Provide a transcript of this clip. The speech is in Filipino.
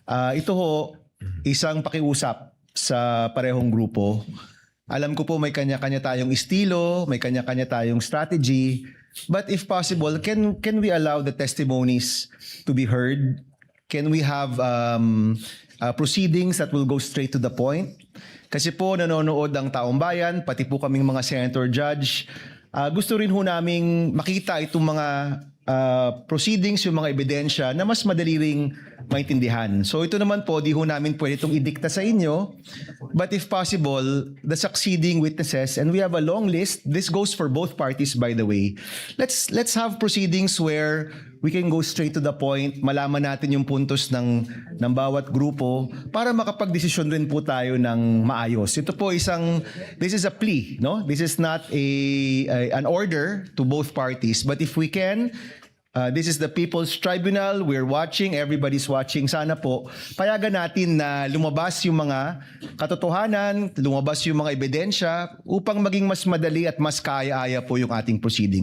Ito ho, isang pakiusap sa parehong grupo. Alam ko po may kanya-kanya tayong estilo, may kanya-kanya tayong strategy. But if possible, can we allow the testimonies to be heard? Can we have proceedings that will go straight to the point? Kasi po nanonood ang taong bayan, pati po kaming mga senator judge. Gusto rin ho naming makita itong mga proceedings, yung mga ebidensya na mas madali ring maintindihan. So ito naman po, di ho namin pwede itong idikta sa inyo. But if possible, the succeeding witnesses, and we have a long list, this goes for both parties by the way. Let's have proceedings where we can go straight to the point, malaman natin yung puntos ng bawat grupo para makapagdesisyon rin po tayo ng maayos. Ito po this is a plea, no? This is not an order to both parties, but if we can, this is the People's Tribunal. We're watching, everybody's watching. Sana po, payagan natin na lumabas yung mga katotohanan, lumabas yung mga ebidensya upang maging mas madali at mas kaya-aya po yung ating proceedings.